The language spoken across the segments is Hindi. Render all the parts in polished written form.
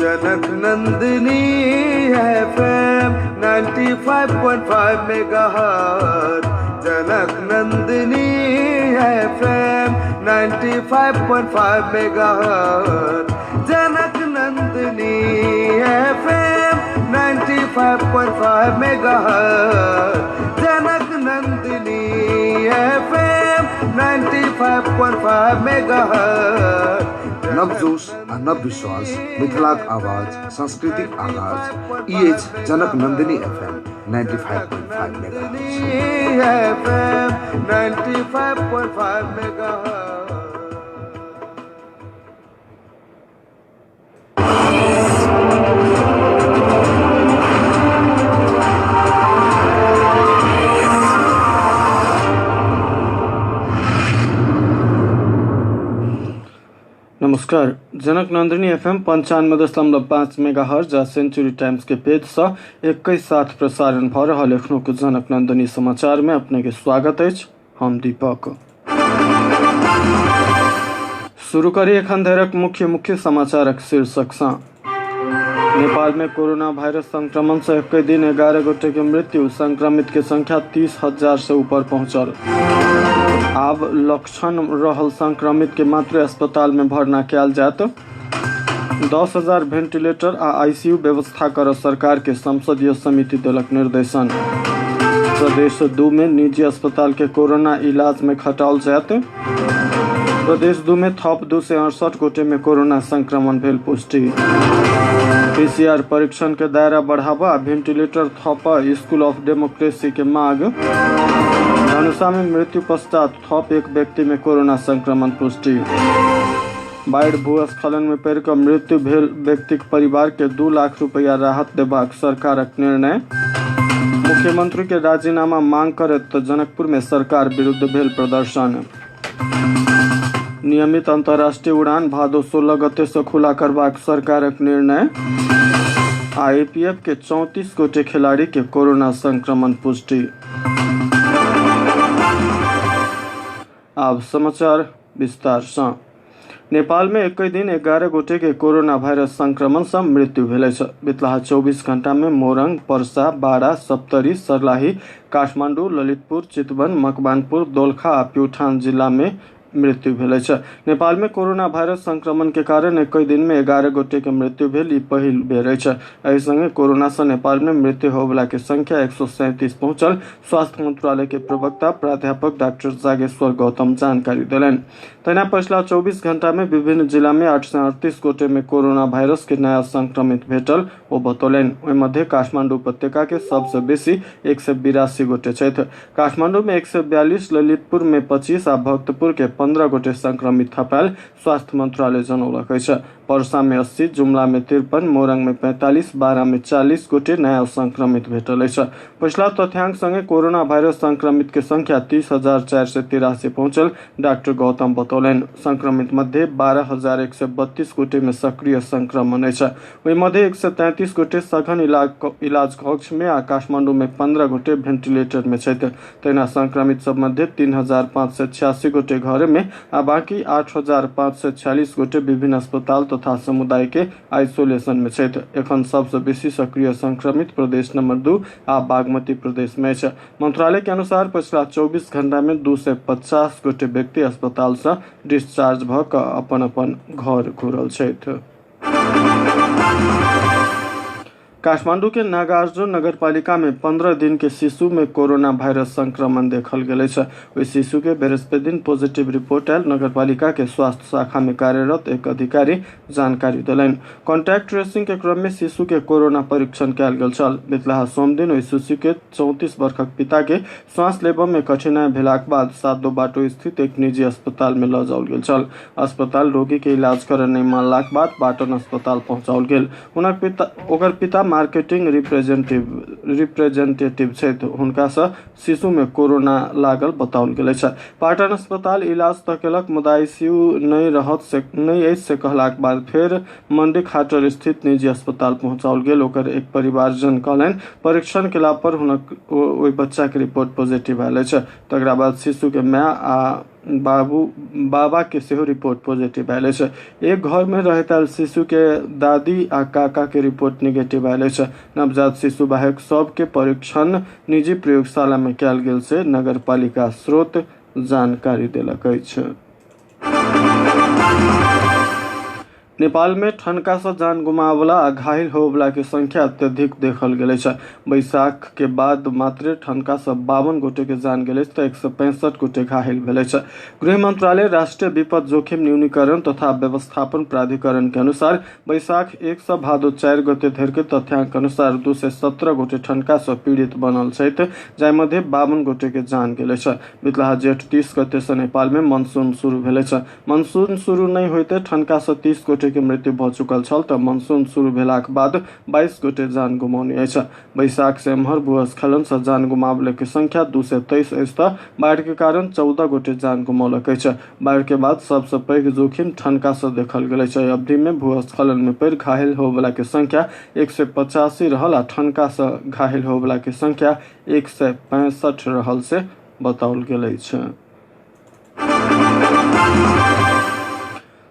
जनक Nandini FM 95.5 megahertz, Janak Nandini FM 95.5 megahertz, Janak Nandini FM 95.5 megahertz, Janak Nandini FM 95.5 megahertz. नवजोश आ नव विश्वास, मिथिलाक आवाज, सांस्कृतिक आगाज, EH Janak Nandini FM 95.5 megahertz. नमस्कार। Janak Nandini FM 95.5 megahertz century times के पेज से एक साथ प्रसारण भ रहल एखनो के जनक नंदिनी समाचार में अपने के स्वागत है। हम दीपक। शुरू करी एखन धरक मुख्य समाचारक शीर्षक सँ। नेपाल में कोरोना वायरस संक्रमण से एक दिन 11 गोटे के मृत्यु, संक्रमित के संख्या 30,000 से ऊपर पहुंचल। आब लक्षण रहल संक्रमित के मात्र अस्पताल में भर्ना कयल जायत। 10,000 वेंटिलेटर आ ICU व्यवस्था कर सरकार के संसदीय समिति देलक निर्देशन। प्रदेश 2 में निजी अस्पताल के कोरोना इलाज में घटाओल जायत। प्रदेश 2 में थप 268 गोटे में कोरोना संक्रमण भेल पुष्टि। PCR परीक्षण के दायरा बढ़ावा, वेंटिलेटर थप, स्कूल ऑफ डेमोक्रेसी के मांग। धनुषा में मृत्यु पश्चात थप एक व्यक्ति में कोरोना संक्रमण पुष्टि। बाढ़ भूस्खलन में पड़ कऽ मृत्यु भेल व्यक्तिक परिवार के 2 लाख रुपया राहत देबाक सरकारक निर्णय। मुख्यमंत्री के राजीनामा मांग करैत जनकपुर में सरकार विरुद्ध भेल प्रदर्शन। नियमित अंतर्राष्ट्रीय उड़ान भादो 16 गते से खुला करबाक सरकारक निर्णय। IPF के 34 गोटे खिलाड़ी के कोरोना संक्रमण पुष्टि। अब समाचार विस्तार से। नेपाल में एक दिन 11 गोटे के कोरोना वायरस संक्रमण से मृत्यु भेल छै। बितलाहा 24 घंटा में मोरंग, पर्सा, बारा, सप्तरी, सर्लाही, काठमांडू, ललितपुर, चितवन, मकवानपुर, दोलखा आ प्युठान जिला में मृत्यु भेल छै। नेपाल में कोरोना वायरस संक्रमण के कारण एक दिन में 11 गोटे के मृत्यु भेल, ई पहिल बेर छै। एहि संगे कोरोना से नेपाल में मृत्यु होबला के संख्या 137 पहुंचल। स्वास्थ्य मंत्रालय के प्रवक्ता प्राध्यापक डॉक्टर जागेश्वर गौतम जानकारी देलनि। तहिना पछिला 24 घंटा में विभिन्न जिला में 838 गोटे में कोरोना वायरस के नया संक्रमित भेटल, ओ बतौलनि। ओहि मध्य काठमांडू उपत्यका के सबसे बेसी 182 गोटे छथि। काठमांडू में 142, ललितपुर में 25 आ भक्तपुर के 15 गोटे संक्रमित थपायल स्वास्थ्य मंत्रालय जनौलक अछि। पर्सा में 80, जुमला में 53, मोरंग में 45, बारा में 40 गोटे नया संक्रमित भेटल अछि। पिछला तथ्यांक संगे कोरोना वायरस संक्रमित के संख्या 30,483 पहुंचल, डॉक्टर गौतम बतौलनि। संक्रमित मध्य 12,132 गोटे में सक्रिय संक्रमण अछि। ओहि मध्य 133 गोटे सघन इलाज कक्ष में आ काठमांडू में 15 गोटे वेंटिलेटर में छथि। तहिना संक्रमित सब मध्य 3,586 गोटे घर में आ बाकी 8,546 गोटे विभिन्न अस्पताल तथा समुदाय के आइसोलेशन में छथि। एखन सबसे बेसी सक्रिय संक्रमित प्रदेश नंबर 2 आ बागमती प्रदेश में छै। मंत्रालय के अनुसार पिछला 24 घंटा में 250 गोटे व्यक्ति अस्पताल से डिस्चार्ज भ कऽ अपन घर घुरल छथि। काठमांडू के नागार्जुन नगरपालिका में 15 दिन के शिशु में कोरोना वायरस संक्रमण देखल गेल छै। ओहि शिशु के बृहस्पति दिन पॉजिटिव रिपोर्ट आयल, नगरपालिका के स्वास्थ्य शाखा में कार्यरत एक अधिकारी जानकारी देलनि। कॉन्टैक्ट ट्रेसिंग के क्रम में शिशु के कोरोना परीक्षण कयल गेल छल। बितलाहा सोम दिन ओहि शिशु के 34 वर्षक पिता के सांस लेबऽ में कठिनाई भेलाक बाद सादो बाटो स्थित एक निजी अस्पताल में लऽ जाओल गेल छल। अस्पताल रोगी के इलाज करऽ नहि मानलाक बाद बाटन अस्पताल पहुंचाओल गेल। ओकर पिता मार्केटिंग रिप्रेजेंटेटिव छथि, हुनका से शिशु में कोरोना लागल बताओल गेल छै। पाटन अस्पताल इलाज तऽ केलक, मुदा ICU नहि से कहलाक बाद फेर मंडिक हाटर स्थित निजी अस्पताल पहुंचाओल गेल। ओकर एक परिवारजन कहलनि परीक्षण केला पर हुनक ओहि बच्चा के रिपोर्ट पॉजिटिव आयल छै। तकरा बाद शिशु के माय आ बाबा के सेहो रिपोर्ट पॉजिटिव आयल अछि। एक घर में रहैत शिशु के दादी आ काका के रिपोर्ट निगेटिव आयल अछि। नवजात शिशु बाहेक सबके परीक्षण निजी प्रयोगशाला में कयल गेल से नगर पालिका स्रोत जानकारी देलक अछि। नेपाल में ठनका से जान गुमावला आ घायल होवला के संख्या अत्यधिक देखल गेल छै। बैसाख के बाद मात्र ठनका से 52 गोटे के जान गेल तो 165 गोटे घायल भेल छै। गृह मंत्रालय राष्ट्रीय विपद जोखिम न्यूनीकरण तथा व्यवस्थापन प्राधिकरण के अनुसार बैसाख 1 से भादो 4 गते धरि के तथ्यांक अनुसार 217 गोटे ठनका से पीड़ित बनल छथि, जाय मध्ये 52 गोटे के जान गेल छै। बितलाहा जेठ 30 गते से नेपाल में मानसून शुरू भेल छै। मानसून शुरू नहीं होते ठनका से 30 गोटे के मृत्यु भ चुकल छल तऽ मानसून शुरू भेलाक बाद 22 गोटे जान गुमौने अछि। बैसाख से एम्हर भूस्खलन से जान गुमावले के संख्या 223 अछि तऽ बाढ़ के कारण 14 गोटे जान गुमौलक अछि। बाढ़ के बाद सबसे पैघ जोखिम ठनका से देखल गेल अछि। अवधि में भूस्खलन में पड़ि घायल होवला के संख्या 185 रहल आ ठनका से घायल होवला के संख्या 165 रहल से बताओल गेल अछि।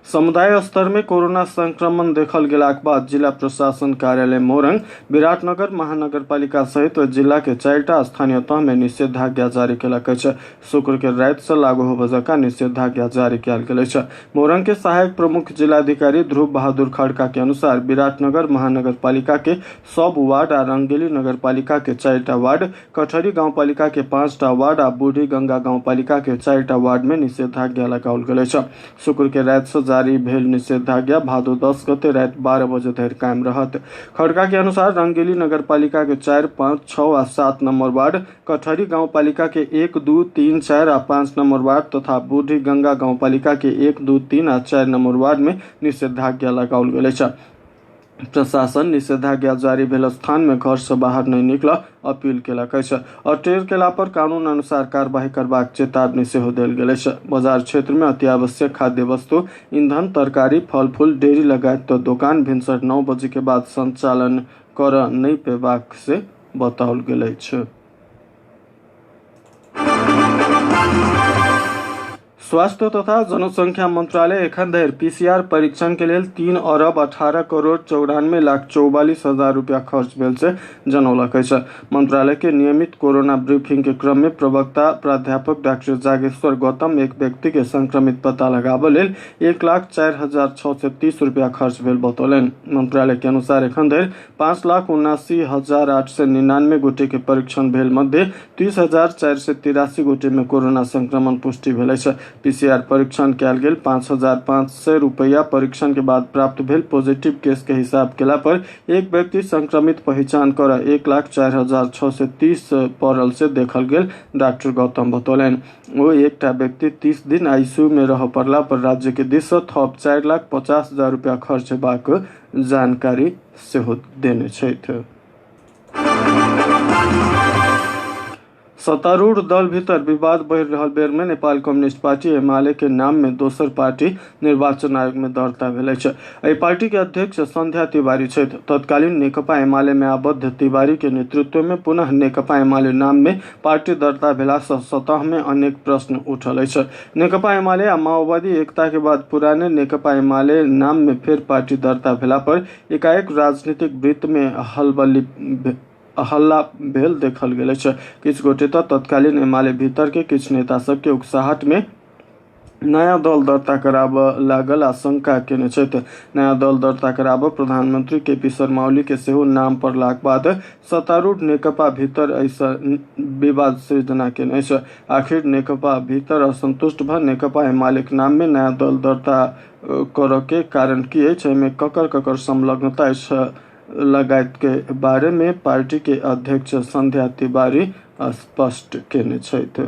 समुदाय स्तर में कोरोना संक्रमण देखल गेलाक बाद जिला प्रशासन कार्यालय मोरंग, विराटनगर महानगरपालिका सहित जिला के 4टा स्थानीय तह में निषेधाज्ञा जारी केलक अछि। शुक्र के रात से लागू होबय जकाँ निषेधाज्ञा जारी कयल गेल अछि। मोरंग के सहायक प्रमुख जिलाधिकारी ध्रुव बहादुर खड़का के अनुसार विराटनगर महानगरपालिका के सब वार्ड आ रंगेली नगरपालिका के 4टा वार्ड, कठहरी गांवपालिका के 5टा वार्ड आ बूढ़ी गंगा गांवपालिका के 4टा वार्ड में निषेधाज्ञा लगाओल गेल अछि। शुक्र के रात से जारी भेल निषेधाज्ञा भादो 10 गते रात 12 बजे धरि कायम रहत। खड़का के अनुसार रंगेली नगरपालिका के 4, 5, 6 आ 7 नंबर वार्ड, कठहरी गांवपालिका के 1, 2, 3, 4 आ 5 नंबर वार्ड तथा बूढ़ी गंगा गांवपालिका के 1, 2, 3 आ 4 नंबर वार्ड में निषेधाज्ञा लगाओल गेल अछि। प्रशासन निषेधाज्ञा जारी भेल स्थान में घर से बाहर नहीं निकल अपील केलक अछि। अटेर केला पर कानून अनुसार कार्यवाही करबाक चेतावनी सेहो देल गेल अछि। बाजार क्षेत्र में अति आवश्यक खाद्य वस्तु, ईंधन, तरकारी, फल फूल, डेयरी लगायत दुकान भिनसर 9 बजे के बाद संचालन कर नहीं पेबाक से बताओल गेल अछि। स्वास्थ्य तथा जनसंख्या मंत्रालय एखन धरि पीसीआर परीक्षण के लेल 3 अरब 18 करोड़ 94 लाख 44 हजार रुपया खर्च भेल से जनौलक अछि। मंत्रालय के नियमित कोरोना ब्रीफिंग के क्रम में प्रवक्ता प्राध्यापक डॉक्टर जागेश्वर गौतम एक व्यक्ति के संक्रमित पता लगाबय लेल 1,04,630 रुपया खर्च भेल बतौलनि। मंत्रालय के अनुसार एखन धरि 5,79,899 गोटे के परीक्षण भेल मध्य 30,483 गोटे में कोरोना संक्रमण पुष्टि भेल अछि। पीसीआर परीक्षण कयल गेल 5,500 रुपया परीक्षण के बाद प्राप्त भेल पॉजिटिव केस के हिसाब केला पर एक व्यक्ति संक्रमित पहचान कर 1,04,630 पड़ल से देखल गेल डॉक्टर गौतम बतौलनि। वो एकटा व्यक्ति 30 दिन आईसीयू में रह पड़ला पर राज्य के दिस से थप 4,50,000 रुपया खर्च हेबाक जानकारी सेहो देने छथि। सत्तारूढ़ दल भीतर विवाद बढ़ि रहल बेर में नेपाल कम्युनिस्ट पार्टी एमाले के नाम में दोसर पार्टी निर्वाचन आयोग में दर्ता भेल अछि। एहि पार्टी के अध्यक्ष संध्या तिवारी छथि। तत्कालीन नेकपा एमाले में आबद्ध तिवारी के नेतृत्व में पुनः नेकपा एमाले नाम में पार्टी दर्ता भेला से सतह में अनेक प्रश्न उठल अछि। नेकपा एमाले आ माओवादी एकता के बाद पुराने नेकपा एमाले नाम में फेर पार्टी दर्ता भेला पर एकाएक राजनीतिक वृत्त में हल्ला भेल देखल गेल अछि। किछु गोटे तऽ तत्कालीन एमाले भीतर के किछु नेता सब के उकसाहट में नया दल दर्ता कराबऽ लागल आशंका केने छथि। नया दल दर्ता कराबऽ प्रधानमंत्री केपी शर्मा ओली के सेहो नाम पड़लाक बाद सत्तारूढ़ नेकपा भीतर ऐसा विवाद सृजना केने अछि। आखिर नेकपा भीतर असंतुष्ट भ नेकपा एमाले के नाम में नया दल दर्ता करऽ के कारण की अछि, एहिमे ककर संलग्नता अछि लगायत के बारे में पार्टी के अध्यक्ष संध्या तिवारी स्पष्ट केने छथि।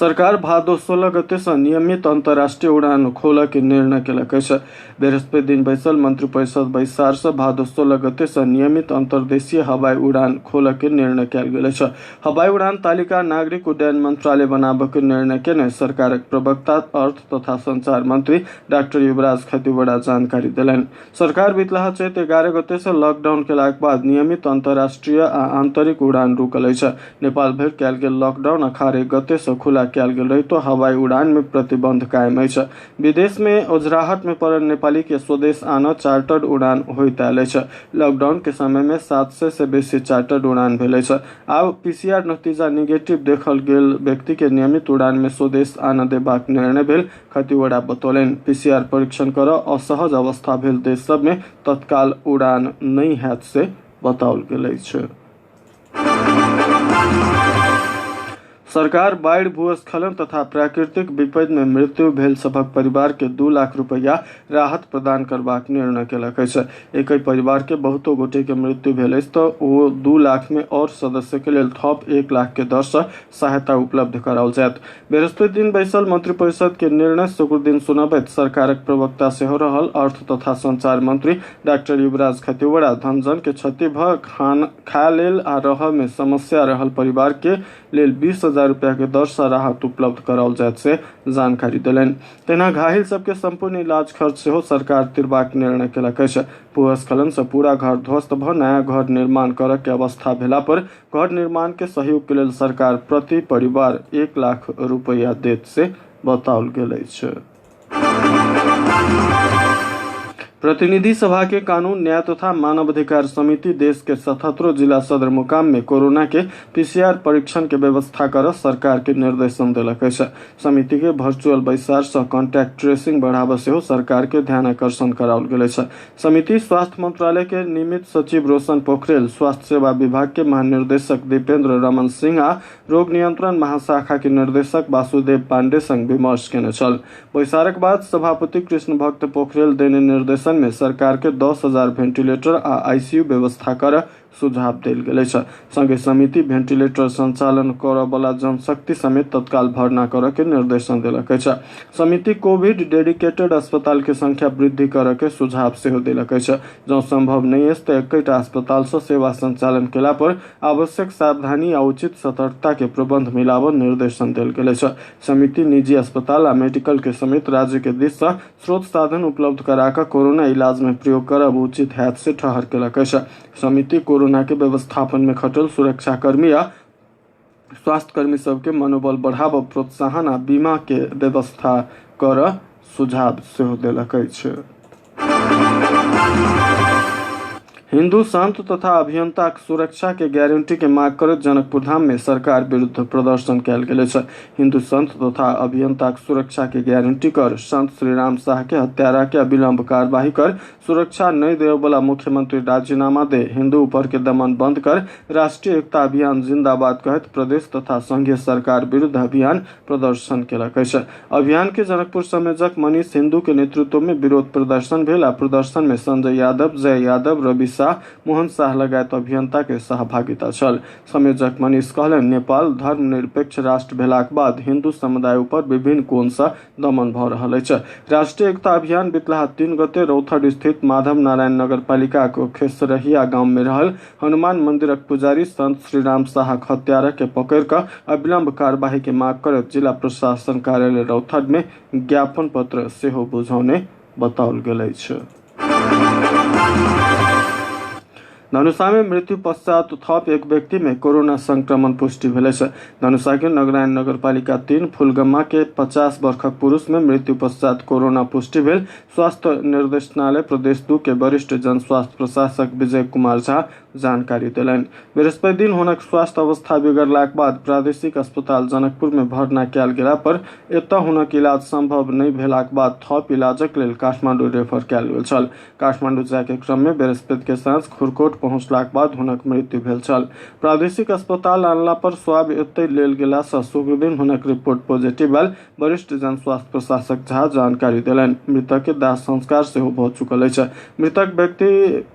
सरकार भादो 16 गते से नियमित अंतर्राष्ट्रीय उड़ान खोल के निर्णय केलक अछि। बृहस्पति दिन बैसल मंत्री परिषद बैसार से भादो 16 गते से नियमित अंतर्देशीय हवाई उड़ान खोल के निर्णय कयल गेल अछि। हवाई उड़ान तालिका नागरिक उड्डयन मंत्रालय बनाबय के निर्णय केने सरकारक प्रवक्ता अर्थ तथा संचार मंत्री डॉक्टर युवराज खतिवड़ा जानकारी देलनि। सरकार बितलाहा चैत 11 गते से लॉकडाउन केलाक बाद नियमित अंतर्राष्ट्रीय आ आंतरिक उड़ान रुकल अछि। नेपाल भरि कयल गेल लॉकडाउन 18 गते से खुला कयल गेल रही तो हवाई उड़ान में प्रतिबंध कायम अछि। विदेश में ओझराहट में पड़ल नेपाली के स्वदेश आना चार्टर्ड उड़ान होइत आयल अछि। लॉकडाउन के समय में 700 से बेसी चार्टर्ड उड़ान भेल अछि। आब पीसीआर नतीजा निगेटिव देखल गेल व्यक्ति के नियमित उड़ान में स्वदेश आना देबाक निर्णय भेल खतिवड़ा बतौलनि। पीसीआर परीक्षण करऽ असहज अवस्था भेल देश सब में तत्काल उड़ान नहीं हैत से बताओल गेल अछि। सरकार बाढ़, भूस्खलन तथा प्राकृतिक विपद में मृत्यु भेल सभक परिवार के 2 लाख रुपया राहत प्रदान करबाक निर्णय केलक अछि। एक परिवार के बहुतो गोटे के मृत्यु भेल अछि तो ओ 2 लाख में और सदस्य के लेल थप 1 लाख के दर से सहायता उपलब्ध कराओल जायत। बृहस्पति दिन बैसल मंत्री परिषद के निर्णय शुक्र दिन सुनबैत सरकारक प्रवक्ता सेहो रहल अर्थ तथा संचार मंत्री डॉक्टर युवराज खतिवड़ा धनजन के क्षति भ खाय लेल आ रहय में समस्या रहल परिवार के लेल 20,000 रुपया के दर से राहत उपलब्ध कराओल जायत से जानकारी देलनि। तेना घायल सबके संपूर्ण इलाज खर्च सेहो सरकार तिरबाक निर्णय केलक अछि। भूस्खलन से पूरा घर ध्वस्त भ नया घर निर्माण करय के अवस्था भेला पर घर निर्माण के सहयोग के लेल सरकार प्रति परिवार 1 लाख रुपया देत से बताओल गेल अछि। प्रतिनिधि सभा के कानून न्याय तथा मानवाधिकार समिति देश के 77 जिला सदर मुकाम में कोरोना के पीसीआर परीक्षण के व्यवस्था कर सरकार के निर्देशन देलक अछि। समिति के वर्चुअल बैसार से कॉन्टैक्ट ट्रेसिंग बढ़ावा सेहो सरकार के ध्यान आकर्षण कराओल गेल अछि। समिति स्वास्थ्य मंत्रालय के नियमित सचिव रोशन पोखरेल, स्वास्थ्य सेवा विभाग के महानिर्देशक दीपेंद्र रमन सिंह आ रोग नियंत्रण महाशाखा के निर्देशक वासुदेव पांडे संग विमर्श केने छल। बैसारक बाद सभापति कृष्ण भक्त पोखरेल देने निर्देशन में सरकार के 10,000 वेंटिलेटर आ आईसीयू व्यवस्था कर सुझाव देल गेल अछि। संगे समिति वेंटिलेटर संचालन करय वाला जनशक्ति समेत तत्काल भरना करय के निर्देशन देलक अछि। समिति कोविड डेडिकेटेड अस्पताल के संख्या वृद्धि करय के सुझाव सेहो देलक अछि। जँ संभव नहीं अछि तऽ एकटा अस्पताल से सेवा संचालन केला पर आवश्यक सावधानी आ उचित सतर्कता के प्रबंध मिलाबऽ निर्देशन देल गेल अछि। समिति निजी अस्पताल आ मेडिकल के समेत राज्य के दिस से स्रोत साधन उपलब्ध करा कऽ कोरोना इलाज में प्रयोग करब उचित हैत से ठहर केलक अछि। समिति कोरोना के व्यवस्थापन में खटल सुरक्षा कर्मी आ स्वास्थ्य कर्मी सबके मनोबल बढ़ाबऽ, प्रोत्साहन आ बीमा के व्यवस्था कर सुझाव सेहो देलक अछि। हिंदू संत तथा अभियंताक सुरक्षा के गारंटी के मांग करैत जनकपुर धाम में सरकार विरुद्ध प्रदर्शन कयल गेल अछि। हिंदू संत तथा अभियंताक सुरक्षा के गारंटी कर संत श्रीराम शाह के हत्यारा के अविलंब कार्यवाही कर सुरक्षा नहीं देवे वाला मुख्यमंत्री राजीनामा दे हिंदू ऊपर के दमन बंद कर राष्ट्रीय एकता अभियान जिंदाबाद कहत प्रदेश तथा संघीय सरकार विरुद्ध अभियान प्रदर्शन केलक अछि। अभियान के जनकपुर संयोजक मनीष हिंदू के नेतृत्व में विरोध प्रदर्शन भेल आ प्रदर्शन में संजय यादव, जय यादव, रवि शाह, मोहन शाह लगायत अभियंता के सहभागिता छल। संयोजक मनीष कहलनि नेपाल धर्मनिरपेक्ष राष्ट्र भेलाक बाद हिंदू समुदाय ऊपर विभिन्न कोण से दमन भऽ रहल अछि। राष्ट्रीय एकता अभियान बितलाहा 3 गते रौथड स्थित माधव नारायण नगर पालिका के खेसरहिया गांव में रहल हनुमान मंदिरक पुजारी संत श्रीराम शाहक हत्यारा के पकड़ कऽ अविलंब कार्यवाही के मांग करैत जिला प्रशासन कार्यालय रौथड में ज्ञापन पत्र सेहो बुझौने बताओल गेल अछि। धनुषा में मृत्यु पश्चात थप एक व्यक्ति में कोरोना संक्रमण पुष्टि भेल अछि। धनुषा के नगरायन नगर पालिका 3 फुलगम्मा के 50 वर्षक पुरुष में मृत्यु पश्चात कोरोना पुष्टि भेल। स्वास्थ्य निर्देशनालय प्रदेश 2 के वरिष्ठ जन स्वास्थ्य प्रशासक विजय कुमार झा जानकारी देलनि। बृहस्पति दिन हुनक स्वास्थ्य अवस्था बिगड़लाक बाद प्रादेशिक अस्पताल जनकपुर में भर्ना कयल गेला पर एतऽ हुनक इलाज संभव नहीं भेलाक बाद थप इलाजक लेल काठमांडू रेफर कयल गेल छल। काठमांडू जाय के क्रम में बृहस्पति के साँझ खुरकोट पहुंचलाक बाद हुनक मृत्यु भेल छल। प्रादेशिक अस्पताल आनला पर स्वाब एतय लेल गेला सँ शुक्र दिन हुनक रिपोर्ट पॉजिटिव आयल। वरिष्ठ जन स्वास्थ्य प्रशासक झा जानकारी देलनि। मृतक के दाह संस्कार सेहो भऽ चुकल अछि। मृतक व्यक्ति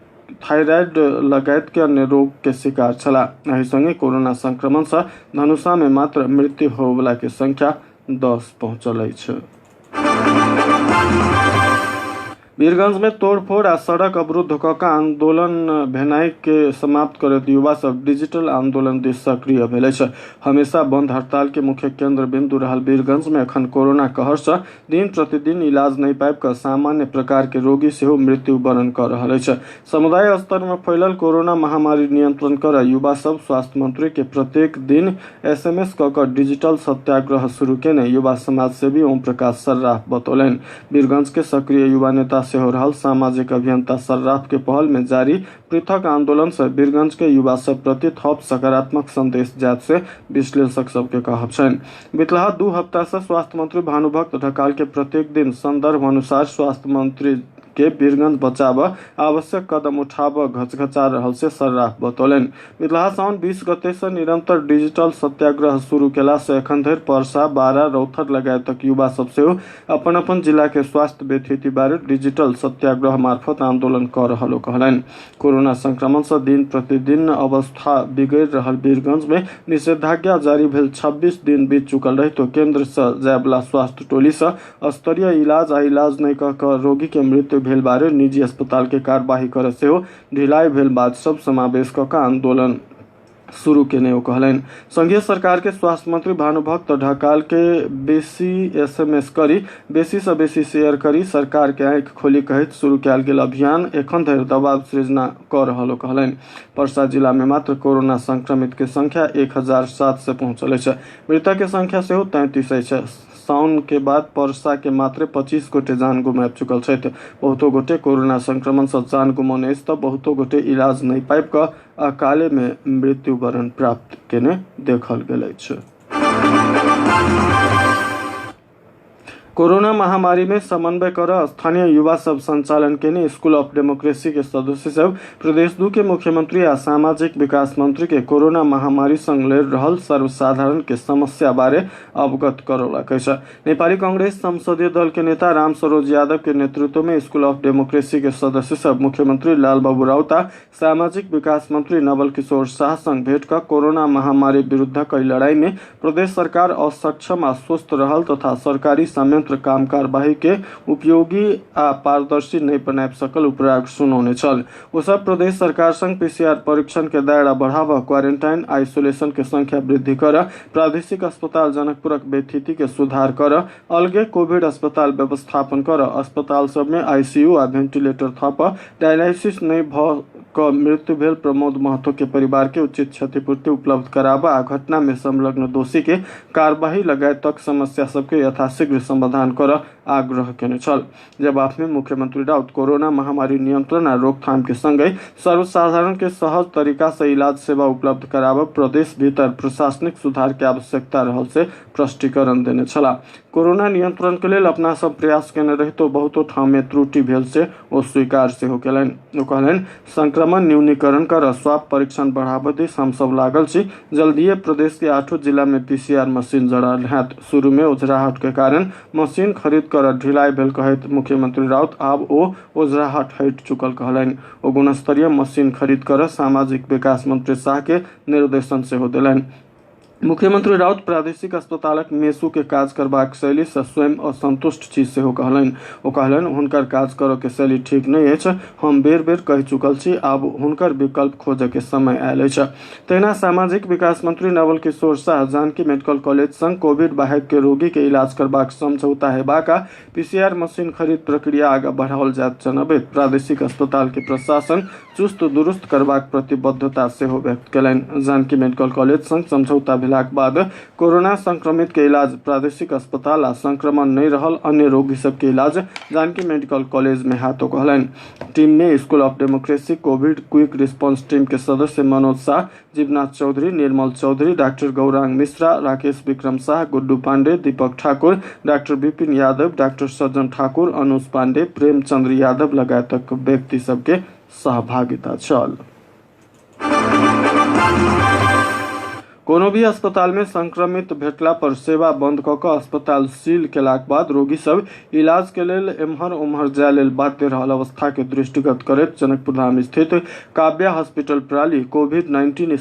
थाइराइड लगायत के अन्य रोग के शिकार छला। एहि संगे कोरोना संक्रमण से धनुषा में मात्र मृत्यु होबला के संख्या 10 पहुंचल अछि। वीरगंज में तोड़फोड़ आ सड़क अवरुद्ध क के आंदोलन भेनाइ के समाप्त करैत युवा सब डिजिटल आंदोलन दिस सक्रिय भेल अछि। हमेशा बंद हड़ताल के मुख्य केंद्र बिंदु रहल वीरगंज में एखन कोरोना कहर से दिन प्रतिदिन इलाज नहीं पाबि कऽ सामान्य प्रकार के रोगी सेहो मृत्यु वरण कर रहल अछि। समुदाय स्तर में फैलल कोरोना महामारी नियंत्रण कर युवा सब स्वास्थ्य मंत्री के प्रत्येक दिन SMS क के डिजिटल सत्याग्रह शुरू केने युवा समाज सेवी ओम प्रकाश सर्राफ बतौलनि। वीरगंज के सक्रिय युवा नेता से हो रहल सामाजिक अभियंता सर्राफ के पहल में जारी पृथक आंदोलन से वीरगंज के युवा सब प्रति थप सकारात्मक संदेश जात से विश्लेषक सबके कहब छनि। बितला 2 हफ्ता से स्वास्थ्य मंत्री भानुभक्त ढकाल के प्रत्येक दिन संदर्भ अनुसार स्वास्थ्य मंत्री के वीरगंज बचाव आवश्यक कदम उठाव घचघचा रहल से सर्राफ बतौलनि। बितला साउन 20 गते से निरंतर डिजिटल सत्याग्रह शुरू केला से एखन धरि परसा, बारा, रौथर लगायतक युवा सब सेहो अपन अपन जिला के स्वास्थ्य बेथिति बारे डिजिटल सत्याग्रह मार्फत आंदोलन कर रहल कहलनि। कोरोना संक्रमण से दिन प्रतिदिन अवस्था बिगड़ रहल वीरगंज में निषेधाज्ञा जारी भेल 26 दिन बीत चुकल रही तो केंद्र से जायवला स्वास्थ्य टोली से स्तरीय इलाज आ इलाज नहीं कऽ रोगी के मृत्यु भेल बारे निजी अस्पताल के कार्यवाही करे से ढिलाई भेल बाद सब समावेश क के आंदोलन शुरू केने ओ कहलनि। संघीय सरकार के स्वास्थ्य मंत्री भानुभक्त ढकाल के बेसी SMS करी बेसी से बेसी शेयर करी सरकार के आंख खोली कहैत शुरू कयल गेल अभियान एखन धरि दबाव सृजना कर रहल कहलनि। परसा जिला में मात्र कोरोना संक्रमित के संख्या 1007 से पहुंचल अछि। मृतक के संख्या सेहो 33 अछि। साउन के बाद परसा के मात्र 25 गोटे जान गुमाबि चुकल छथि। बहुतो गोटे कोरोना संक्रमण से जान गुमौने अछि तऽ बहुतो गोटे इलाज नहीं पाबि कऽ अकाले में मृत्यु वरण प्राप्त केने देखल गेल अछि। कोरोना महामारी में समन्वय कर स्थानीय युवा सब संचालन केने स्कूल ऑफ डेमोक्रेसी के सदस्य सब प्रदेश 2 के मुख्यमंत्री आ सामाजिक विकास मंत्री के कोरोना महामारी संग लड़ रहल सर्वसाधारण के समस्या बारे अवगत करौलक अछि। नेपाली कांग्रेस संसदीय दल के नेता राम सरोज यादव के नेतृत्व में स्कूल ऑफ डेमोक्रेसी के सदस्य सब मुख्यमंत्री लाल बाबू राउत आ सामाजिक विकास मंत्री नवल किशोर शाह संग भेंट कर कोरोना महामारी विरुद्ध कई लड़ाई में प्रदेश सरकार असक्षम आ सुस्त रहल तथा सरकारी संयंत्र काम कार्यवाही के उपयोगी आ पारदर्शी नहीं बना सकल उपराग सुनौने छल। ओ सब प्रदेश सरकार संग PCR परीक्षण के दायरा बढ़ावा, क्वारंटाइन आइसोलेशन के संख्या वृद्धि कर, प्रादेशिक अस्पताल जनकपुरक बेथिति के सुधार कर, अलगे कोविड अस्पताल व्यवस्थापन कर, अस्पताल सब में ICU आ वेंटिलेटर थप, डायलिसिस नहीं भ क मृत्यु भेल प्रमोद महतो के परिवार के उचित क्षतिपूर्ति उपलब्ध करावा आ घटना में संलग्न दोषी के कार्यवाही लगायत तक समस्या सबके यथाशीघ्र समाधान कर आग्रह केने छल। जवाब में मुख्यमंत्री राउत कोरोना महामारी नियंत्रण आ रोकथाम के संगे सर्वसाधारण के सहज तरीका से इलाज सेवा उपलब्ध करावा प्रदेश भीतर प्रशासनिक सुधार के आवश्यकता रहल से स्पष्टीकरण देने छला। कोरोना नियंत्रण के लेल अपना सब प्रयास केने रही तो बहुतो ठाम में त्रुटि भेल से ओ स्वीकार से हो केलनि। ओ कहलनि संक्रमण न्यूनीकरण कर स्वाब परीक्षण बढ़ाबे दिस हम सब लागल छी। जल्दीए प्रदेश के 8 जिला में PCR मशीन जड़ल हैत। शुरू में ओझराहट के कारण मशीन खरीद कर ढिलाई भेल कहैत मुख्यमंत्री राउत आब ओ ओझराहट हटि चुकल कहलनि। ओ गुणस्तरीय मशीन खरीद कर सामाजिक विकास मंत्री शाह के निर्देशन सेहो देलनि। मुख्यमंत्री राउत प्रादेशिक अस्पतालक मेसू के काज करबाक शैली से स्वयं असंतुष्ट छी सेहो कहलनि। ओ कहलनि हुनकर काज करऽ के शैली ठीक नहीं अछि। हम बेर बेर कहि चुकल छी, आब हुनकर विकल्प खोजऽ के समय आयल अछि। तहिना सामाजिक विकास मंत्री नवल किशोर शाह जानकी मेडिकल कॉलेज संग कोविड बाहक के रोगी के इलाज करबाक समझौता हेबाक आ PCR मशीन खरीद प्रक्रिया आगाँ बढ़ाओल जायत जनबैत प्रादेशिक अस्पताल के प्रशासन चुस्त दुरुस्त करबाक प्रतिबद्धता सेहो व्यक्त केलनि। जानकी मेडिकल कॉलेज संग समझौता भेलाक बाद कोरोना संक्रमित के इलाज प्रादेशिक अस्पताल आ संक्रमण नहीं रहल अन्य रोगी सब के इलाज जानकी मेडिकल कॉलेज में हाथों कहलनि। टीम में school of democracy Covid quick response team के सदस्य मनोज शाह, जीवनाथ चौधरी, निर्मल चौधरी, डॉक्टर गौरांग मिश्रा, राकेश विक्रम शाह, गुड्डू पांडे, दीपक ठाकुर, डॉक्टर विपिन यादव, डॉक्टर सज्जन ठाकुर, अनुज पांडे, प्रेमचंद्र यादव लगायत व्यक्ति सबके सहभागिता छल। कोनो भी अस्पताल में संक्रमित भेटला पर सेवा बंद क क अस्पताल सील केलाक बाद रोगी सब इलाज के लेल एम्हर उम्हर जाय लेल बाध्य रहल अवस्था के दृष्टिगत करैत जनकपुर धाम स्थित काव्या हॉस्पिटल प्रणाली कोविड-19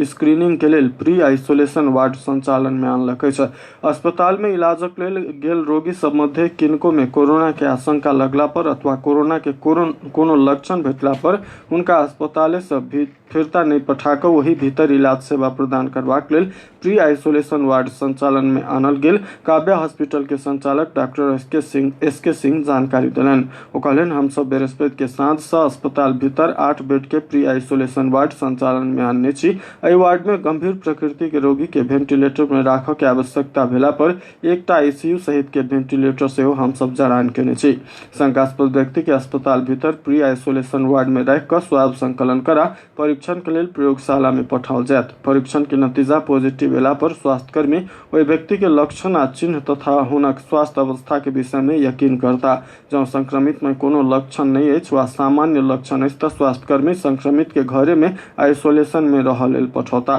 स्क्रीनिंग के लेल प्री आइसोलेशन वार्ड संचालन में आनलक अछि। अस्पताल में इलाजक लेल गेल रोगी सब मध्य किनको में कोरोना के आशंका लगला पर अथवा कोरोना के कोनो लक्षण भेटला पर हुनका अस्पताल से फिरता नहीं पठाक वही भीतर इलाज सेवा प्रदान करबाक लेल प्री आइसोलेशन वार्ड संचालन में आनल गेल। काव्या हॉस्पिटल के संचालक डॉक्टर एस के सिंह जानकारी दिलन। ओ कहलन हम सब बृहस्पति के साँझ से अस्पताल भीतर 8 बेड के प्री आइसोलेशन वार्ड संचालन में आनने छी। एहि वार्ड में गंभीर प्रकृति के रोगी के वेंटिलेटर में राखऽ के आवश्यकता भेला पर एकटा आईसीयू सहित के वेंटिलेटर से हम सब जरान केने छी। शंकास्पद व्यक्ति के अस्पताल भीतर प्री आइसोलेशन वार्ड में रख कर स्वाब संकलन करा परीक्षण के लिए प्रयोगशाला में पठाओल जायत। परीक्षण के नतीजा पॉजिटिव भेला पर स्वास्थ्यकर्मी ओहि व्यक्ति के लक्षण आ चिन्ह तथा हुनक स्वास्थ्य अवस्था के विषय में यकीन करता। जब संक्रमित में कोनो लक्षण नहीं अछि वा सामान्य लक्षण अछि त स्वास्थ्यकर्मी संक्रमित के घरे में आइसोलेशन में रहऽ लेल पठौता।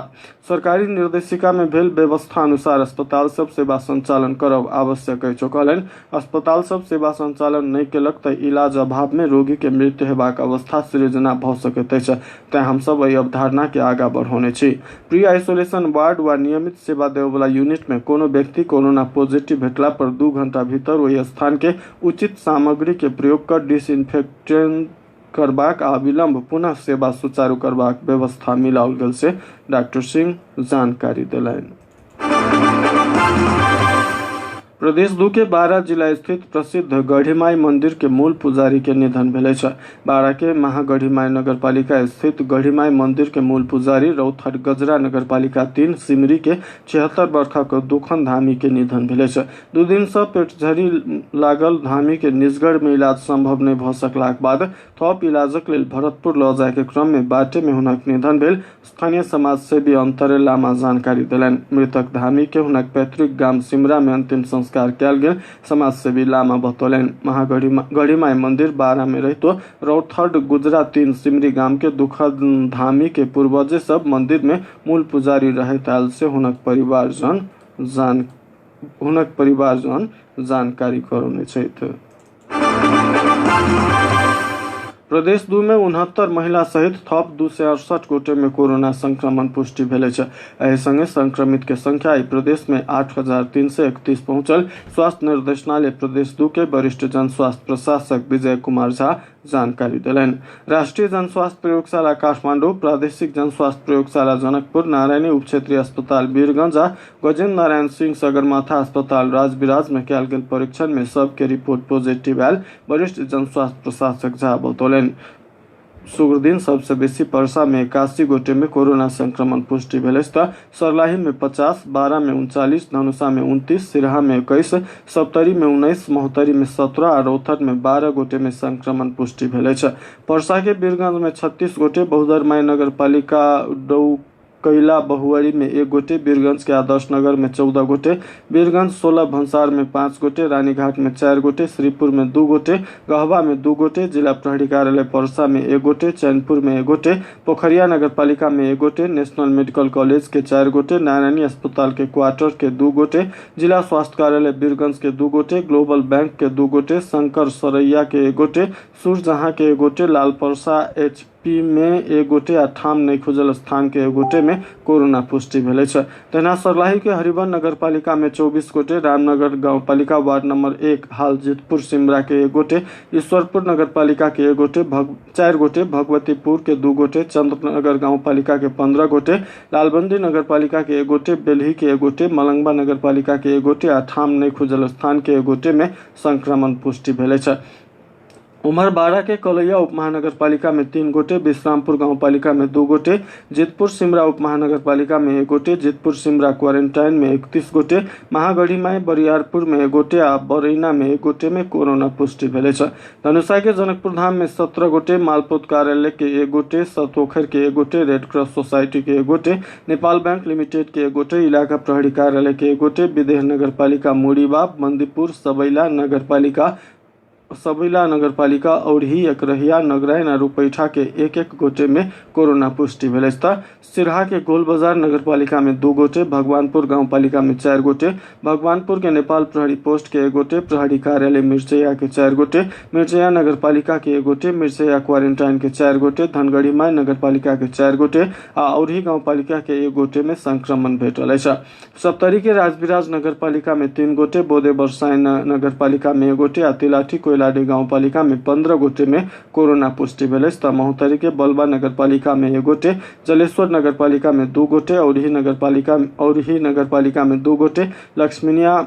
सरकारी निर्देशिका में भेल व्यवस्था अनुसार अस्पताल सब सेवा संचालन करब आवश्यक अछि। कहलनि अस्पताल सब सेवा संचालन नहीं केलक त इलाज अभाव में रोगी के मृत्यु हेबाक अवस्था सृजना भ सकैत अछि। तें हम सब एहि अवधारणा के आगा बढ़ौने छी। प्री आइसोलेशन वार्ड वा नियमित सेवा देवे वाला यूनिट में कोनो व्यक्ति कोरोना पॉजिटिव भेटला पर 2 घंटा भीतर वही स्थान के उचित सामग्री के प्रयोग कर डिसइंफेक्टेंट करबाक आ विलंब पुनः सेवा सुचारू करबाक व्यवस्था मिलाओल गेल से डॉक्टर सिंह जानकारी दिलनि। प्रदेश 2 के बारा जिला स्थित प्रसिद्ध गढ़ीमाई मंदिर के मूल पुजारी के निधन भेले छ। बारा के महागढ़ीमाई नगरपालिका स्थित गढ़ीमाई मंदिर के मूल पुजारी रौथर गजरा नगरपालिका 3 सिमरी के 76 वर्षक दुखन धामी के निधन भेले छ। 2 दिन से पेटझरी लागल धामी के निजगढ़ में इलाज संभव नहीं भ सकलाक बाद थप इलाजक लेल भरतपुर ल जाय के क्रम में बाटे में हुनक निधन भेल। स्थानीय समाज सेवी अंतरे लामा जानकारी दिलनि। मृतक धामी के हुनक पैतृक गाम सिमरा में अंतिम संस्कार कयल गेल। समाज सेवी लामा बतौलनि गढ़ीमाई मंदिर बारा में रहितो रौथड गुजरा 3 सिमरी गाम के दुखद धामी के पूर्वजे सब मंदिर में मूल पुजारी रहैत आयल से हुनक परिवारजन जानकारी करौने छथि। प्रदेश 2 में 69 महिला सहित थप 268 गोटे में कोरोना संक्रमण पुष्टि भेले छ। एहि संगे संक्रमित के संख्या प्रदेश में 8331 पहुंचल। स्वास्थ्य निर्देशनालय प्रदेश 2 के वरिष्ठ जन स्वास्थ्य प्रशासक विजय कुमार झा जानकारी दिलनि। राष्ट्रीय जन स्वास्थ्य प्रयोगशाला काठमांडू, प्रादेशिक जन स्वास्थ्य प्रयोगशाला जनकपुर, नारायणी उप क्षेत्रीय अस्पताल वीरगंज आ गजेंद्र नारायण सिंह सगरमाथा अस्पताल राजबिराज में कयल गेल परीक्षण में सबके रिपोर्ट पॉजिटिव आयल। वरिष्ठ जन स्वास्थ्य प्रशासक झा बतौलनि शुक्रदिन सबसे बेसी परसा में 81 गोटे में कोरोना संक्रमण पुष्टि भेल अछि त सरलाही में 50, बारा में 39, धनुषा में 29, सिरहा में 21, सप्तरी में 19, महोत्तरी में 17 और रौथर में 12 गोटे में संक्रमण पुष्टि भेल अछि। परसा के वीरगंज में 36 गोटे, बहुदरमाई नगरपालिका कैला बहुअरी में 1 गोटे, वीरगंज के आदर्श नगर में 14 गोटे, वीरगंज 16 भंसार में 5 गोटे, रानीघाट में 4 गोटे, श्रीपुर में 2 गोटे, गहवा में 2 गोटे, जिला प्रहरी कार्यालय परसा में 1 गोटे, चैनपुर में 1 गोटे, पोखरिया नगरपालिका में 1 गोटे, नेशनल मेडिकल कॉलेज के 4 गोटे, नारायणी अस्पताल के क्वार्टर के 2 गोटे, जिला स्वास्थ्य कार्यालय वीरगंज के 2 गोटे, ग्लोबल बैंक के 2 गोटे, शंकर सरैया के 1 गोटे, सूरजहां के 1 गोटे, लाल परसा HP में 1 गोटे आ ठाम नहीं खुजल स्थान के 1 गोटे में कोरोना पुष्टि भेल छ। तहिना सरलाही के हरिवन नगरपालिका में 24 गोटे, रामनगर गांवपालिका वार्ड नंबर 1 हाल जितपुर सिमरा के 1 गोटे, ईश्वरपुर नगरपालिका के 1 गोटे, 4 गोटे, भगवतीपुर के 2 गोटे, चंद्रनगर गांवपालिका के 15 गोटे, लालबंदी नगरपालिका के 1 गोटे, बेल्ही के 1 गोटे, मलंगवा नगरपालिका के 1 गोटे आ ठाम नहीं खुजल स्थान के 1 गोटे में संक्रमण पुष्टि भेल छ। उमरबाड़ा के कलैया उप महानगरपालिका में 3 गोटे, विश्रामपुर गांवपालिका में 2 गोटे, जितपुर सिमरा उप महानगरपालिका में 1 गोटे, जितपुर सिमरा क्वारंटाइन में 31 गोटे, महागढ़ीमाई बरियारपुर में 1 गोटे आ बरैना में 1 गोटे में कोरोना पुष्टि भेल छ। धनुषा के जनकपुर धाम में 17 गोटे, मालपोत कार्यालय के 1 गोटे, सतोखर के 1 गोटे, रेड क्रॉस सोसाइटी के 1 गोटे, नेपाल बैंक लिमिटेड के 1 गोटे, इलाका प्रहरी कार्यालय के 1 गोटे, विदेह नगरपालिका मुड़ीबाब, बंदीपुर सबैला नगरपालिका सबैला नगरपालिका औरही एकरहिया नगरायन और रूपैठा के एक गोटे में कोरोना पुष्टि भेल अछि। सिरहा के गोल बाजार नगरपालिका में 2 गोटे, भगवानपुर गाउँपालिका में 4 गोटे, भगवानपुर के नेपाल प्रहरी पोस्ट के 1 गोटे, प्रहरी कार्यालय मिर्चैया के 4 गोटे, मिर्चैया नगरपालिका के 1 गोटे, मिर्चैया क्वारेन्टाइन के 4 गोटे, धनगढ़ी माई नगरपालिका के 4 गोटे आ औरही गाउँपालिका के 1 गोटे में संक्रमण भेटल अछि। सप्तरी के राजविराज नगरपालिका में 3 गोटे, बोदे बरसाइन नगरपालिका में 1 गोटे आ तिलाठी कोइलाडी गाउँपालिका में 15 गोटे में कोरोना पुष्टि भेल अछि। महोत्तरी के बलवा नगरपालिका में 1 गोटे, जलेश्वर नगरपालिका में 2 गोटे, औरही नगरपालिका में 2 गोटे, लक्ष्मीनिया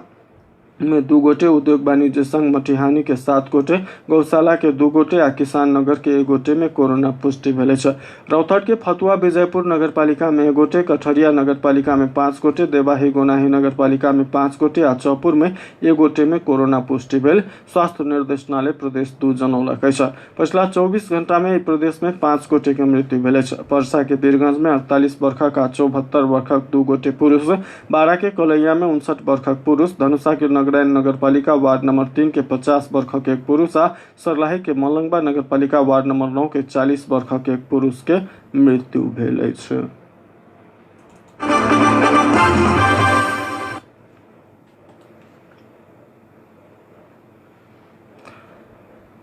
में 2 गोटे, उद्योग वाणिज्य संघ मटिहानी के 7 गोटे, गौशाला के 2 गोटे आ किसान नगर के 1 गोटे में कोरोना पुष्टि भेल अछि। रौतहट के फतुआ विजयपुर नगरपालिका में 1 गोटे, कठरिया नगरपालिका में 5 गोटे, देवाही गोनाही नगरपालिका में 5 गोटे आ चौपुर में 1 गोटे में कोरोना पुष्टि भेल स्वास्थ्य निर्देशनालय प्रदेश 2 जनौलक अछि। पिछला 24 घंटा में प्रदेश में 5 गोटे के मृत्यु भेल अछि। परसा के वीरगंज में 48 वर्षक आ 74 वर्षक 2 गोटे पुरुष, बारा के कलैया में 59 वर्षक पुरुष, धनुषा के नगरायन नगरपालिका वार्ड नंबर 3 के 50 वर्षक 1 पुरुष आ सर्लाही के मलंगवा नगरपालिका वार्ड नंबर 9 के 40 वर्षक 1 पुरुष के मृत्यु भेल अछि।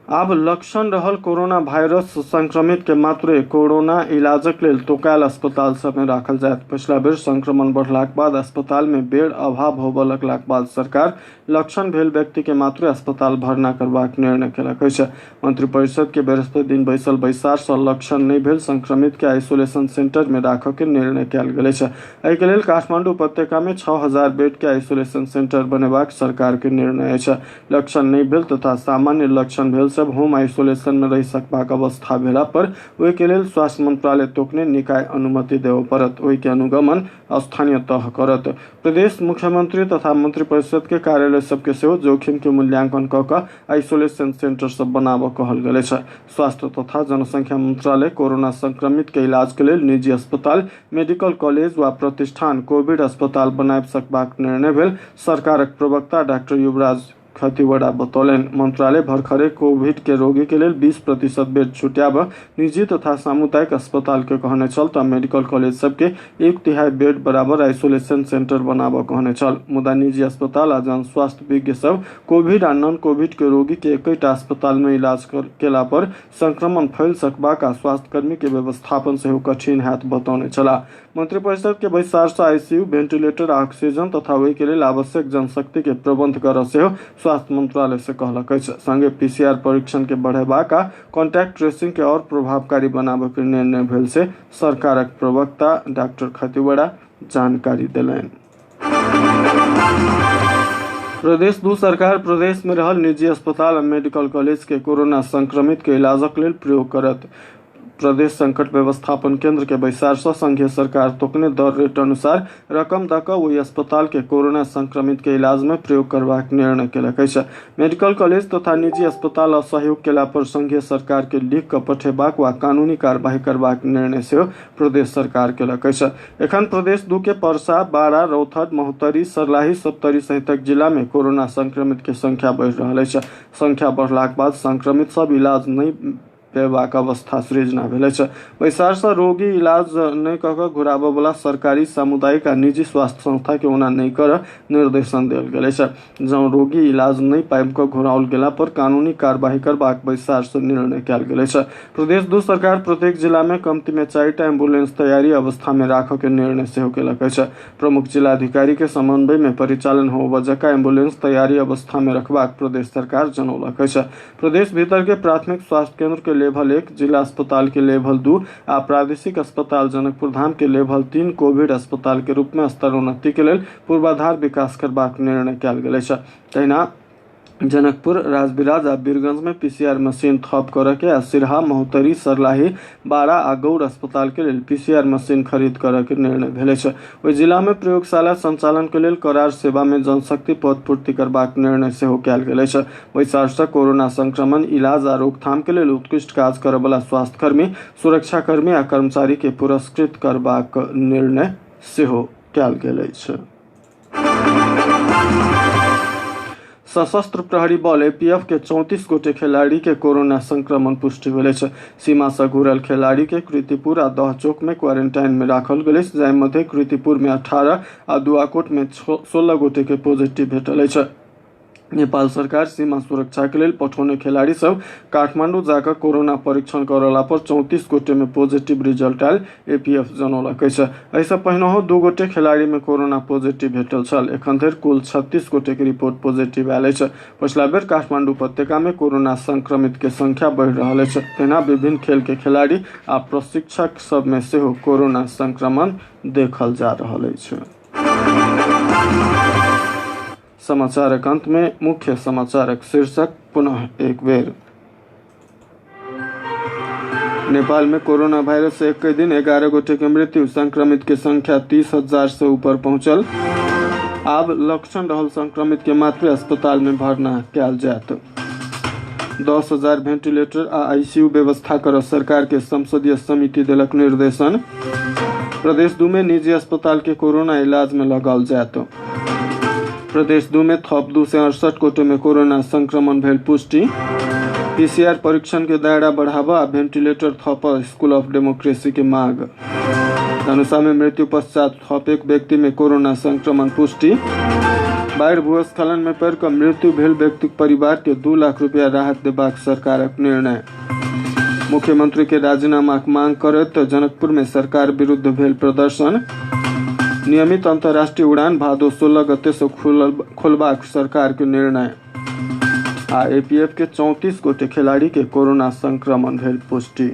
आब लक्षण रहल कोरोना वायरस संक्रमित के मात्र कोरोना इलाजक लेल तोकायल अस्पताल सब में राखल जायत। पिछला बेर संक्रमण बढ़लाक बाद अस्पताल में बेड अभाव होबय लगलाक बाद सरकार लक्षण भेल व्यक्ति के मात्र अस्पताल भर्ना करबाक निर्णय केलक अछि। मंत्रिपरिषद के बृहस्पति दिन बैसल बैसार सँ लक्षण नहीं भेल संक्रमित के आइसोलेशन सेंटर में राखय के निर्णय कयल गेल अछि। एहि के लेल काठमांडू उपत्यका में 6000 बेड के आइसोलेशन सेंटर बनेबाक सरकार के निर्णय अछि। लक्षण नहीं भेल तथा सामान्य लक्षण भेल सब होम आइसोलेशन में रहि सकबाक अवस्था भेला पर ओहि के लेल स्वास्थ्य मंत्रालय तोकने निकाय अनुमति देबय पड़त। ओहि के अनुगमन स्थानीय तह करत। प्रदेश मुख्यमंत्री तथा मंत्रिपरिषद के कार्यालय सबके सेहो जोखिम के मूल्यांकन क क आइसोलेशन सेंटर सब बनाबय कहल गेल अछि। स्वास्थ्य तथा जनसंख्या मंत्रालय कोरोना संक्रमित के इलाज के लेल निजी अस्पताल, मेडिकल कॉलेज वा प्रतिष्ठान कोविड अस्पताल बनाबय सकबाक निर्णय भेल सरकारक प्रवक्ता डॉक्टर युवराज खतिवड़ा बतौलन। मंत्रालय भरखरे कोविड के रोगी के लेल 20% बेड छुट्याब निजी तथा सामुदायिक अस्पताल के कहने छल त मेडिकल कॉलेज सबके 1/3 बेड बराबर आइसोलेशन सेंटर बनाब कहने छल। मुदा निजी अस्पताल आ जन स्वास्थ्य विज्ञ सब कोविड आ नॉन कोविड के रोगी के एकैटा अस्पताल में इलाज केला पर संक्रमण फैल सकबाक आ स्वास्थ्य कर्मी के व्यवस्थापन सेहो कठिन हैत बतौने छला। मंत्रिपरिषद के बैसार से आईसीयू, वेंटिलेटर, ऑक्सीजन तथा ओहि के लेल आवश्यक जनशक्ति के प्रबंध करऽ सेहो स्वास्थ्य मंत्रालय से कहलक अछि। संगे पीसीआर परीक्षण के बढ़ेबाक आ कॉन्टैक्ट ट्रेसिंग के और प्रभावकारी बनाबय के निर्णय भेल से सरकारक प्रवक्ता डॉक्टर खतिवड़ा जानकारी देलनि। प्रदेश 2 सरकार प्रदेश में रहल निजी अस्पताल आ मेडिकल कॉलेज के कोरोना संक्रमित के इलाजक लेल प्रयोग करत। प्रदेश संकट व्यवस्थापन केंद्र के बैसार से संघीय सरकार तोकने दर रेट अनुसार रकम दऽ कऽ ओहि अस्पताल के कोरोना संक्रमित के इलाज में प्रयोग करबाक निर्णय केलक अछि। मेडिकल कॉलेज तथा निजी अस्पताल असहयोग केला पर संघीय सरकार के लिख कऽ पठेबाक वा कानूनी कार्यवाही करबाक निर्णय सेहो प्रदेश सरकार केलक अछि। एखन प्रदेश 2 के परसा, बारा, रौतहट, महोत्तरी, सर्लाही, सप्तरी सहितक जिला में कोरोना संक्रमित के संख्या बढ़ि रहल अछि। संख्या बढ़लाक बाद संक्रमित सब इलाज नहीं पेबाक अवस्था सृजना भेल अछि। बैसार से रोगी इलाज नहीं कऽ कऽ घुराबय वाला सरकारी, सामुदायिक आ निजी स्वास्थ्य संस्था के ओना नहीं करऽ निर्देशन देल गेल अछि। जँ रोगी इलाज नहीं पाबि कऽ घुराओल गेला पर कानूनी कार्यवाही करबाक बैसार से निर्णय कयल गेल अछि। प्रदेश 2 सरकार प्रत्येक जिला में कमती में 4टा एम्बुलेंस तैयारी अवस्था में राखय के निर्णय सेहो केलक अछि। प्रमुख जिलाधिकारी के समन्वय में परिचालन होबय जकाँ एम्बुलेंस तैयारी अवस्था में रखबाक प्रदेश सरकार जनौलक अछि। प्रदेश भीतर के प्राथमिक स्वास्थ्य केंद्र के लेवल 1, जिला अस्पताल के लेवल 2 आ प्रादेशिक अस्पताल जनकपुर धाम के लेवल 3 कोविड अस्पताल के रूप में स्तरोन्नति के लेल पूर्वाधार विकास करबाक निर्णय कयल गेल अछि। तहिना जनकपुर, राजविराज आ वीरगंज में पीसीआर मशीन थप करऽ के आ सिरहा, महोत्तरी, सर्लाही, बारा आ गौड़ अस्पताल के लेल पीसीआर मशीन खरीद करऽ के निर्णय भेल अछि। ओहि जिला में प्रयोगशाला संचालन के लेल करार सेवा में जनशक्ति पद पूर्ति करबाक निर्णय सेहो कयल गेल अछि। बैसार से कोरोना संक्रमण, इलाज आ रोकथाम के लेल उत्कृष्ट काज करय वाला स्वास्थ्यकर्मी, सुरक्षाकर्मी आ कर्मचारी के पुरस्कृत करबाक निर्णय सेहो कयल गेल अछि। सशस्त्र प्रहरी बल एपीएफ के 34 गोटे खिलाड़ी के कोरोना संक्रमण पुष्टि भेल छै। सीमा से घुरल खिलाड़ी के कृतिपुर आ दहचौक में क्वारेंटाइन में राखल गेल छै, जाहि मध्य कृतिपुर में 18 आ दुआकोट में 16 गोटे के पॉजिटिव भेटल छै। नेपाल सरकार सीमा सुरक्षा के लिए पठौने खिलाड़ी सब काठमांडू जाकर कोरोना परीक्षण करला पर 34 गोटे में पॉजिटिव रिजल्ट आयल, एपीएफ जनौलक छै। एहिसँ पहिनहो 2 गोटे खिलाड़ी में कोरोना पॉजिटिव भेटल छल। एखन धरि कुल 36 गोटे के रिपोर्ट पॉजिटिव आयल छै। पिछला बेर काठमांडू उपत्यका में कोरोना संक्रमित के संख्या बढ़ि रहल छै। तहिना विभिन्न खेल के खिलाड़ी आ प्रशिक्षक सब में सेहो कोरोना संक्रमण देखल जा रहल छै। समाचारक अंत में मुख्य समाचारक शीर्षक पुनः एक बेर। नेपाल में कोरोना वायरस से एक दिन 11 गोटे के मृत्यु, संक्रमित के संख्या 30,000 से ऊपर पहुंचल। आब लक्षण रहल संक्रमित के मात्र अस्पताल में भर्ना कयल जायत। 10,000 वेंटिलेटर आ आईसीयू व्यवस्था कर सरकार के संसदीय समिति देलक निर्देशन। प्रदेश 2 में निजी अस्पताल के कोरोना इलाज में लगाल जायत। प्रदेश 2 में थप 268 गोटे में कोरोना संक्रमण भेल पुष्टि। पीसीआर परीक्षण के दायरा बढ़ावा, वेंटिलेटर थप, स्कूल ऑफ डेमोक्रेसी की मांग। धनुषा में मृत्यु पश्चात थप 1 व्यक्ति में कोरोना संक्रमण पुष्टि। बाढ़ भूस्खलन में पड़ कर मृत्यु भेल व्यक्ति परिवार के 2 लाख रुपया राहत देबाक सरकारक निर्णय। मुख्यमंत्री के राजीनामाक मांग करैत जनकपुर में सरकार विरुद्ध भेल प्रदर्शन। नियमित अंतर्राष्ट्रीय उड़ान भादो 16 गते से खोलबाक सरकार के निर्णय। आ एपीएफ के 34 गोटे खिलाड़ी के कोरोना संक्रमण भेल पुष्टि।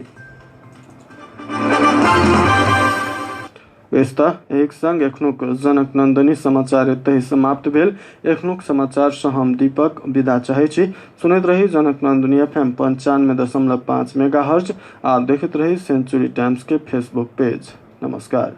व्यस्तः एक संग एखनुक जनक नंदनी समाचार एतहि समाप्त भेल। एखनुक समाचार से हम दीपक विदा चाहे छी। सुनैत रही जनक नंदनी एफएम 95.5 मेगाहर्ट्ज आ देखैत रही सेंचुरी टाइम्स के फेसबुक पेज। नमस्कार।